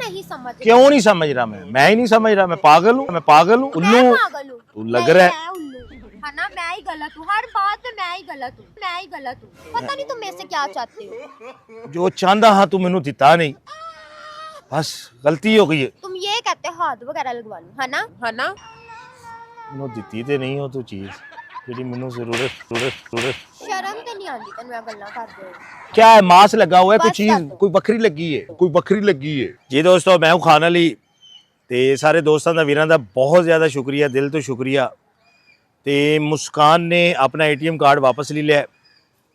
नहीं समझ रहा। क्यों नहीं समझ रहा? मैं ही नहीं समझ रहा। मैं पागल हूँ? उल्लू हूँ? तू लग रहा है। है ना, मैं ही गलत हूँ, हर बात में मैं ही गलत हूँ। पता नहीं तुम मेरे से क्या चाहते हो। जो चांदा हाँ तू मैनू दिता नहीं, बस गलती हो गई है। तुम ये कहते हो हाथ वगैरह लगवा लूं, है ना। मैनू दिती ते नहीं हो तू चीज जेडी मैनू जरूरत शर्म तो नहीं आती तेन मैं गल्लां करदे हो। क्या है? मास लगा हुआ है, कोई बस चीज कर दो। कोई बखरी लगी है। जी दोस्तों, मैं हूं खान अली ते सारे दोस्तों का वीरां दा बहुत ज़्यादा शुक्रिया, दिल तो शुक्रिया। ते मुस्कान ने अपना ATM कार्ड वापस ले लिया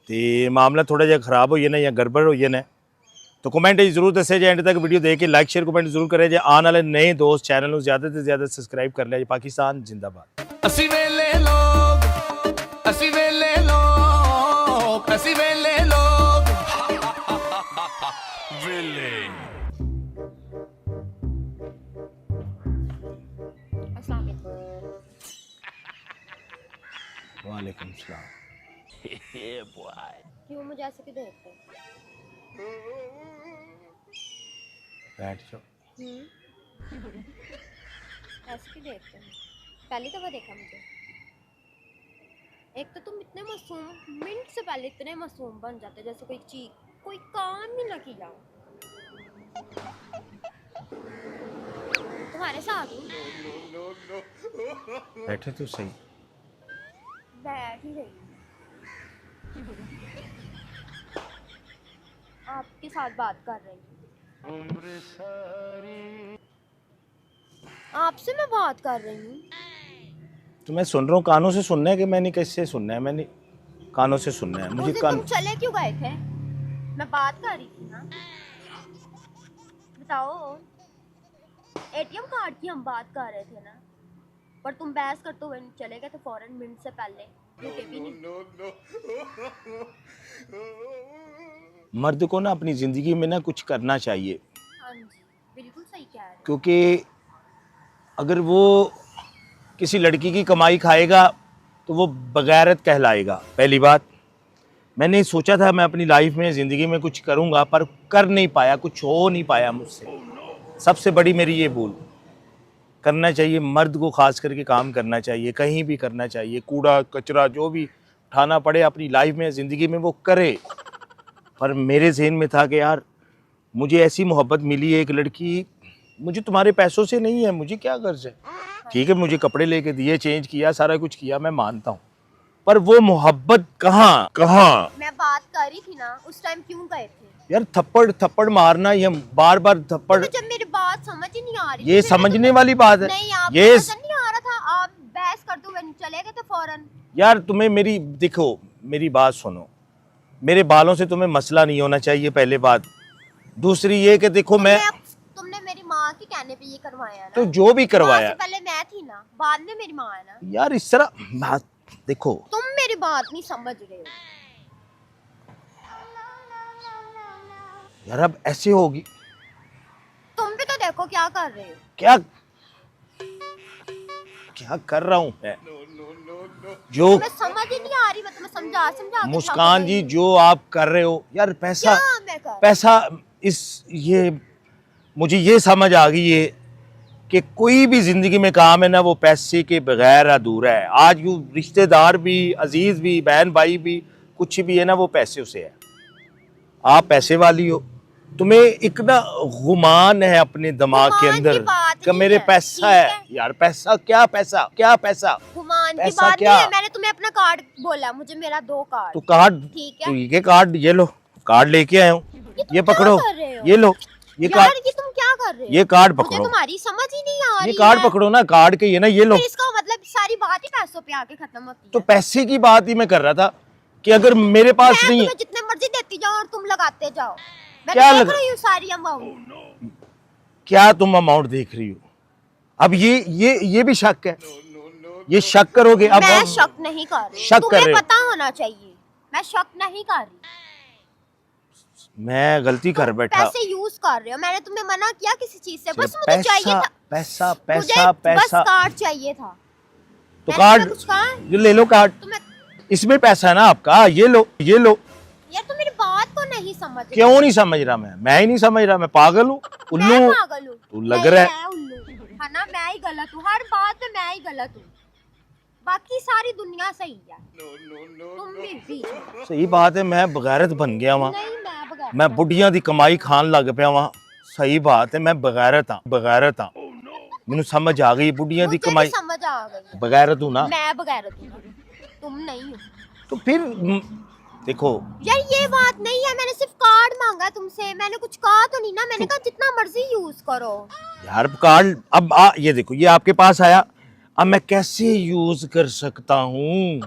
ते मामला थोड़ा जिहा खराब हो जाना या गड़बड़ हो जाना। तो कमेंट जरूर दसे जे, एंड तक वीडियो देख के लाइक शेयर कमेंट जरूर करें जे। आने वाले नए दोस्त चैनल को ज़्यादा से ज़्यादा सब्सक्राइब कर लिया। पाकिस्तान जिंदाबाद। असी वेले लोग, असी वेले लोग, असी वेले लोग, वेले। अस्सलाम वालेकुम। वालेकुम सलाम। क्यों मुझे ऐसे क्यों देखते हो? बैठ जाओ। ऐसे क्यों देखते हो? पहली दफा देखा मुझे। एक तो तुम इतने मासूम, मिनट से पहले इतने मासूम बन जाते जैसे कोई चीज, कोई काम ही ना किया हो। तुम्हारे साथ हूँ। बैठे तो सही। बैठ ही रही हूँ। आपके साथ बात कर रही हूँ। आपसे मैं बात कर रही हूँ। तो मैं सुन रहा हूँ, कानों से सुनना है कि मैंने कैसे सुनना है? मैंने कानों से सुनना है मुझे। उस दिन तुम चले क्यों गए थे? मैं बात कर रही थी ना। बताओ। ATM कार्ड की हम बात कर रहे थे ना, पर तुम बहस करते हुए चले गए थे फौरन, मिनट से पहले रुके भी नहीं। मर्द को ना अपनी ज़िंदगी में ना कुछ करना चाहिए, हाँ जी, बिल्कुल सही कह रहे हो। क्योंकि अगर वो किसी लड़की की कमाई खाएगा तो वो बगैरत कहलाएगा। पहली बात, मैंने सोचा था मैं अपनी लाइफ में ज़िंदगी में कुछ करूँगा, पर कर नहीं पाया, कुछ हो नहीं पाया मुझसे। सबसे बड़ी मेरी ये भूल। करना चाहिए मर्द को, खास करके काम करना चाहिए, कहीं भी करना चाहिए, कूड़ा कचरा जो भी उठाना पड़े अपनी लाइफ में ज़िंदगी में वो करे। पर मेरे ज़हन में था कि यार मुझे ऐसी मोहब्बत मिली है, एक लड़की, मुझे तुम्हारे पैसों से नहीं है, मुझे क्या गर्ज है। ठीक है, मुझे कपड़े लेके दिए, चेंज किया, सारा कुछ किया, मैं मानता हूँ, पर वो मोहब्बत कहाँ? मैं बात कर रही थी ना, उस टाइम क्यों गए थे? यार थप्पड़ मारना, ये बार बार थप्पड़, तो जब मेरी बात समझ ही नहीं आ रही, ये समझने वाली बात है। नहीं, आपको ये समझ नहीं आ रहा था, आप बहस करते हुए चले गए थे फौरन। यार तुम्हें मेरी, देखो मेरी बात सुनो, मेरे बालों से तुम्हें मसला नहीं होना चाहिए, पहले बात। दूसरी ये कि देखो तुमने मेरी माँ के कहने पे ये करवाया ना। तो जो भी करवाया, से पहले मैं थी ना, बाद में मेरी माँ है ना। यार इस तरह बात, देखो तुम मेरी बात नहीं समझ रहे हो। यार अब ऐसे होगी। तुम भी तो देखो क्या कर रहे हो। क्या कर रहा हूँ मैं? जो तुम्हें समझ ही नहीं आ रही, मैं तुम्हें समझा के मुस्कान जी जो आप कर रहे हो यार, क्या मैं कर? पैसा ये मुझे ये समझ आ गई है कि कोई भी जिंदगी में काम है ना, वो पैसे के बगैर अधूरा है। आज यू रिश्तेदार भी, अजीज भी, बहन भाई भी, कुछ भी है ना, वो पैसे से है। आप पैसे वाली हो, तुम्हें एक ना गुमान है अपने दिमाग के अंदर कि मेरे पैसा है। यार पैसा क्या गुमान की पैसा बात क्या? नहीं है, मैंने तुम्हें अपना कार्ड बोला, मुझे मेरा 2 कार्ड। तो कार्ड, ठीक है, तो ये कार्ड, ये लो कार्ड लेके आया हूँ, ये पकड़ो, ये लो, ये यार कार्ड, ये तुम क्या कर रहे हो? ये कार्ड मुझे पकड़ो, तुम्हारी समझ ही नहीं आ रही ये कार्ड है। पकड़ो ना, कार्ड के ये ना, ये लो। फिर इसका मतलब सारी बात ही पैसों पे आके खत्म होती है। तो पैसे की बात ही मैं कर रहा था कि अगर मेरे पास नहीं है, तुम्हें जितने मर्जी देती जाओ और तुम लगाते जाओ। मैं क्या देख रही हूँ सारी अमाउंट। क्या तुम अमाउंट देख रही हो? अब ये भी शक है, ये शक करोगे? अब मैं शक नहीं कर रही, शक कर रहे तुम्हें हो। पता होना चाहिए, मैं शक नहीं कर रही। मैं गलती कर बैठा। पैसे यूज कर रहे हो, मैंने तुम्हें मना किया किसी चीज से? बस मुझे पैसा चाहिए था, पैसा मुझे बस पैसा। कार्ड चाहिए था। तो मैंने कार्ड तुम्हें कुछ कहा? ये ले लो कार्ड, तुम्हें इसमें पैसा है ना आपका, ये लो। यार तुम मेरी बात को नहीं समझ रहे। क्यों नहीं समझ रहा? मैं ही नहीं समझ रहा। मैं पागल हूँ? उल्लू मैं पागल हूँ? तू लग नहीं, रहा है मैं उल्लू हूँ, है ना? मैं ही गलत हूँ, हर बात में मैं ही गलत हूँ, बाकी सारी दुनिया सही है, तुम भी बीच में। सही बात है मैं बगैरत बन गया वहां नहीं, मैं बगैर मैं बुढ़िया दी कमाई खान लग पिया वहां सही बात है मैं बगैरत हाँ मैनू समझ आ गई बुढ़िया दी मुझे भी कमाई समझ आ गई है। बगैरत हूं ना मैं बगैरत हूँ, तुम नहीं हो। तो फिर देखो यार ये बात नहीं है, मैंने सिर्फ कार्ड मांगा तुमसे, मैंने कुछ कहा तो नहीं ना, मैंने कहा जितना मर्जी यूज करो। यार कार्ड अब ये देखो ये आपके पास आया अब मैं कैसे यूज कर सकता हूँ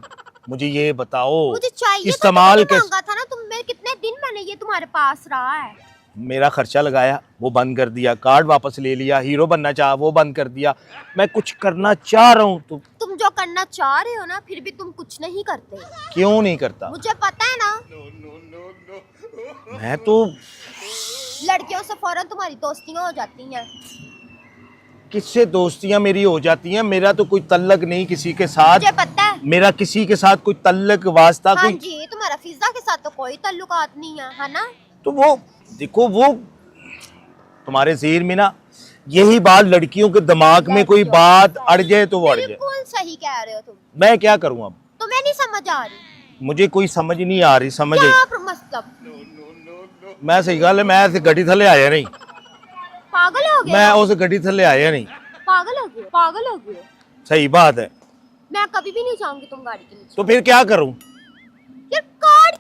मुझे ये बताओ मुझे चाहिए इस्तेमाल तो मैंने कैसे मांगा था ना तुम, कितने दिन मैंने ये तुम्हारे पास रहा है। मेरा खर्चा लगाया वो बंद कर दिया कार्ड वापस ले लिया हीरो बनना चाहा वो बंद कर दिया मैं कुछ करना चाह रहा हूँ तो तुम जो करना चाह रहे हो ना फिर भी तुम कुछ नहीं करते, क्यों नहीं करता मुझे पता है ना। मैं तो लड़कियों से फौरन तुम्हारी दोस्तियां हो जाती हैं। किससे दोस्तियां मेरी हो जाती हैं मेरा तो कोई तल्लक नहीं किसी के साथ मुझे पता है। मेरा किसी के साथ कोई तल्लक वास्ता हाँ कोई जी, तुम्हारा फिजा के साथ तो कोई ताल्लुकात नहीं है ना? तो वो देखो वो तुम्हारे ज़हन में ना यही बात लड़कियों के दिमाग में कोई बात अड़ जाए तो वो अड़ जाए बिल्कुल सही कह रहे हो तुम, मैं क्या करूं अब तुम्हें नहीं समझ आ रही मुझे कोई समझ नहीं आ रही समझ क्या आई मतलब? मैं सही गल है मैं ऐसे गड्डी थले आया नहीं पागल हो गए मैं हो? उस गड्डी थले आया नहीं पागल हो गए हो? पागल हो गए हो? सही बात है मैं कभी भी नहीं जाऊंगी तुम गाड़ी के नीचे। तो फिर क्या करूं यार कार्ड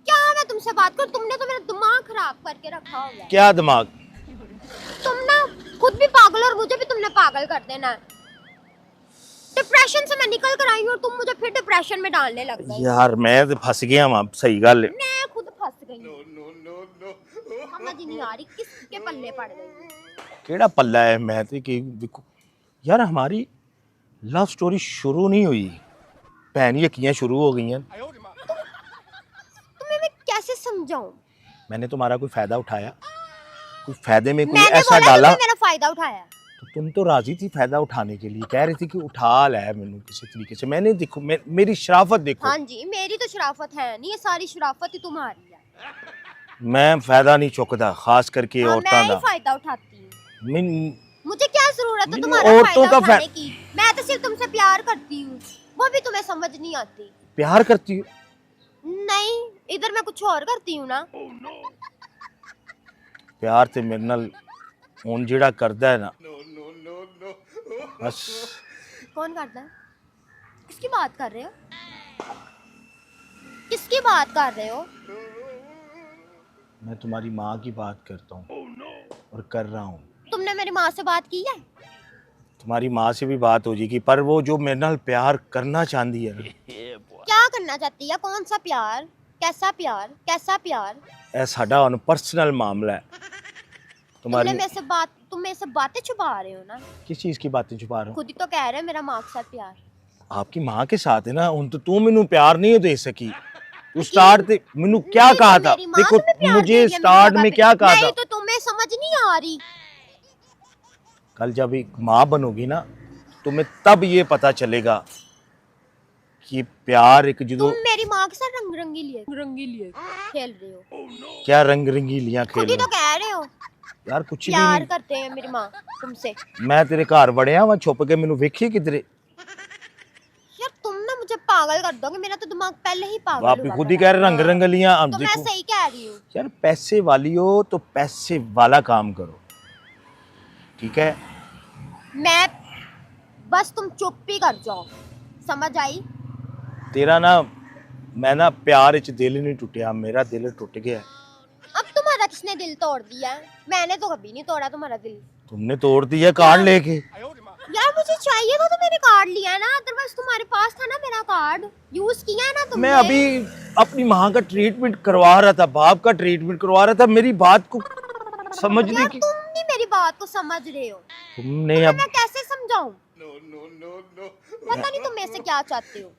क्या मैं तुमसे बात करूं, तुमने तो मेरा दिमाग खराब करके रखा हुआ है। क्या दिमाग तुम ना खुद भी पागल और मुझे भी तुमने पागल कर देना है। डिप्रेशन से मैं निकल कर आई हूं और तुम मुझे फिर डिप्रेशन में डालने लग गए। यार मैं तो फंस गया वहां सही गल है मैं खुद फंस गई हूं। समझ ही नहीं आ रही किसके पल्ले पड़ गई। केड़ा पल्ला है मैं तो कि देखो यार हमारी लव स्टोरी शुरू नहीं हुई भैन यकियां शुरू हो गई हैं तुम्हें मैं कैसे समझाऊं? मैंने तुम्हारा कोई फायदा उठाया कोई फायदे में कोई मैंने ऐसा बोला डाला तुमने मेरा फायदा उठाया। तो तुम तो राजी थी फायदा उठाने के लिए कह रही थी कि उठा ले मैनू किसी तरीके से मैंने देखो मेरी शराफत देखो हाँ जी, मेरी तो शराफत है नहीं, ये सारी शराफत ही तुम्हारी है। मैं फायदा नहीं चुकता खास करके हाँ, औरतां मैं ही दा फायदा उठाती हूँ। मैं मुझे क्या जरूरत है मैंने तुम्हारा औरतों फायदा का उठाने की? मैं तो सिर्फ तुमसे प्यार करती हूँ, वो भी तुम्हें समझ नहीं आती। प्यार करती हूँ नहीं, इधर मैं कुछ और करती हूँ ना। प्यार ते मेरे नाल हुन जेड़ा करदा है ना बस कौन करता है? किसकी बात कर रहे हो? किसकी बात कर रहे हो? मैं तुम्हारी माँ की बात करता हूँ और कर रहा हूँ तुमने मेरी माँ से बात की है? तुम्हारी माँ से भी बात हो जाएगी पर वो जो मेरे नाल प्यार करना चाहती है ना क्या करना चाहती है? कौन सा प्यार? कैसा प्यार? कैसा प्यार? ਇਹ ਸਾਡਾ ਹੁਣ पर्सनल मामला है तुम्हारी तुम मेरे से बातें छुपा रहे हो ना? किस चीज की बातें छुपा रहा हूँ खुद ही तो कह रहे हो मेरा माँ के साथ प्यार। आपकी माँ के साथ है ना उन तो तू मैनू प्यार नहीं दे सकी तू स्टार्ट ते मैनू क्या नहीं, कहा तो था मेरी माँ देखो तुम्हें प्यार मुझे देगी मेरी स्टार्ट जगह में पे। क्या कहा नहीं था तो तुम्हें समझ नहीं आ रही। कल जब एक माँ बनोगी ना तुम्हें तब ये पता चलेगा कि प्यार एक जो तुम मेरी माँ के साथ रंग रंगीली खेल रहे हो। क्या रंग रंगीलियां खुद खेल ही तो रहे कह रहे हो हो। यार कुछ भी प्यार नहीं करते हैं मेरी माँ तुमसे। मैं तेरे घर बड़िया वहां छुप के मैनू वेखी किधरे यार तुम ना मुझे पागल कर दोगे, मेरा तो दिमाग पहले ही पागल आप हुआ खुद ही पड़ा कह रहे है। रंग रंगलियां अब तो मैं देखो सही कह रही हूँ। यार पैसे वाली हो तो पैसे वाला काम करो ठीक है मैं बस तुम चुप ही कर जाओ, समझ आई? तेरा ना मैं ना प्यार च दिल नहीं टूटिया मेरा दिल टूट गया है अब तुम्हारा किसने दिल तोड़ दिया है? मैंने तो कभी नहीं तोड़ा तुम्हारा दिल। तुमने तोड़ दिया कार्ड लेके यार मुझे चाहिए था तो मैंने कार्ड लिया है ना, अदरवाइज तुम्हारे पास था ना मेरा कार्ड, यूज किया है ना तुमने। मैं अभी अपनी माँ का ट्रीटमेंट करवा रहा था बाप का ट्रीटमेंट करवा रहा था मेरी बात को समझने यार की तुम नहीं मेरी बात को समझ रहे हो। तुमने अब मैं कैसे समझाऊं? पता नहीं तुम मेरे से क्या चाहते हो।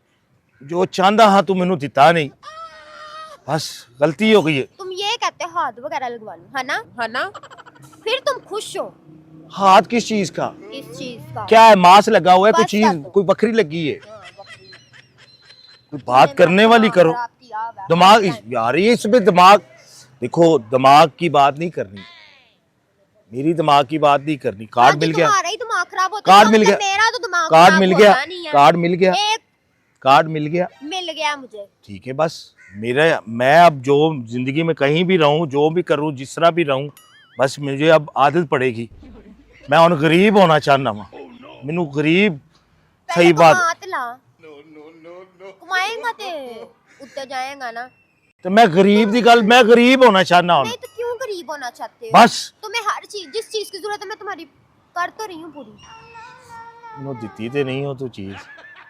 जो चाहता हाँ तू मैनू दिता नहीं बस गलती हो गई है तुम ये कहते हो हाथ वगैरह लगवा लो, है ना? फिर तुम खुश हो हाथ किस चीज का इस चीज का? क्या है मांस लगा हुआ है कोई बस चीज कर दो। कोई बकरी लगी है हाँ, बकरी। कोई बात तुमने करने मेरा वाली दिमाग करो खराब किया हुआ है। दिमाग यार ये इसमें दिमाग देखो दिमाग की बात नहीं करनी मेरी दिमाग की बात नहीं करनी। कार्ड मिल गया, तुम्हारा ही दिमाग खराब होता है, कार्ड मिल गया, मेरा तो दिमाग कार्ड खराब मिल गया, होता नहीं है। कार्ड मिल गया, एक कार्ड मिल गया, मिल गया मुझे। ठीक है। बस मेरा, मैं अब जो जिंदगी में कहीं भी रहूं, जो भी करूं, जिस तरह भी रहूं, बस मुझे अब आदत पड़ेगी। मैं उन गरीब होना चाहना वा, मैनू गरीब, सही बात। कमाएगा ते उत्ते जाएगा ना। तो मैं गरीब दी गल, मैं गरीब होना चाहना हूं। नहीं तो क्यों गरीब होना चाहते हो? बस तुम्हें हर चीज, जिस चीज की जरूरत है मैं तुम्हारी कर तो रही हूँ पूरी। मैनू दित्ती ते नहीं हो तू चीज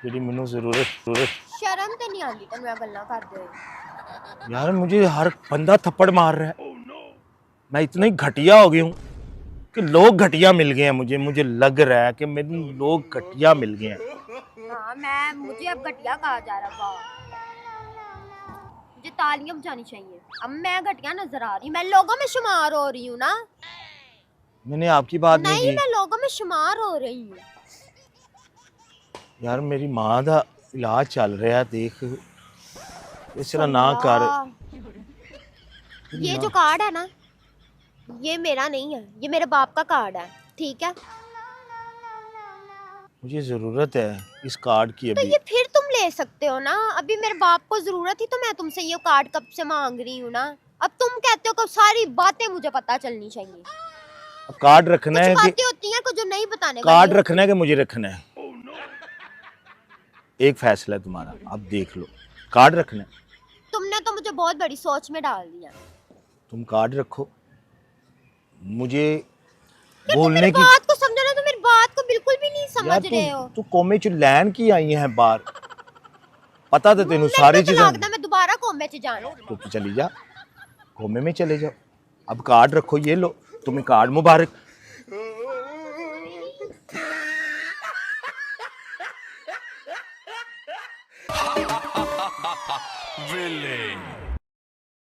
जेडी मैनू जरूरत। शर्म ते नहीं आती तेन मैं गल्लां करदे होए। यार मुझे हर बंदा थप्पड़ मार रहा है, मैं इतना ही घटिया हो गया हूँ कि लोग घटिया मिल गए हैं मुझे लग रहा है कि मेरे लोग घटिया मिल गए हैं। हाँ, मुझे अब घटिया कहा जा रहा है। मुझे तालियां बजानी चाहिए। अब मैं घटिया नजर आ रही हूँ, मैं लोगों में शुमार हो रही हूँ ना। मैंने आपकी बात नहीं नहीं, की मैं लोगों में शुमार हो रही हूँ। यार मेरी माँ का इलाज चल रहा है, देख इस तरह ना कर। ये जो कार्ड है ना, ये मेरा नहीं है, ये मेरे बाप का कार्ड है, ठीक है? मुझे जरूरत है इस कार्ड की तो अभी। ये फिर तुम ले सकते हो ना। अभी मेरे बाप को जरूरत थी तो मैं तुमसे ये कार्ड कब से मांग रही हूँ ना। अब तुम कहते हो कि सारी बातें मुझे पता चलनी चाहिए। अब कार्ड रखना कुछ है कि बातें होती हैं कुछ जो नहीं बताने कार्ड वाली। रखना है कि मुझे रखना है? एक फैसला है तुम्हारा, अब देख लो। कार्ड रखना है, तुमने तो मुझे बहुत बड़ी सोच में डाल दिया। तुम कार्ड रखो। मुझे तुम बोलने मेरी की बात को समझो ना, तो मेरी बात को बिल्कुल भी नहीं यार समझ रहे हो। तू कोमे च लैन की आई है बाहर, पता तो तेनू मेरे सारी को तो चीजें। लगता मैं दोबारा कोमे च जाना। तो चली जा, कोमे में चले जाओ। अब कार्ड रखो, ये लो तुम्हें कार्ड मुबारक। Villain.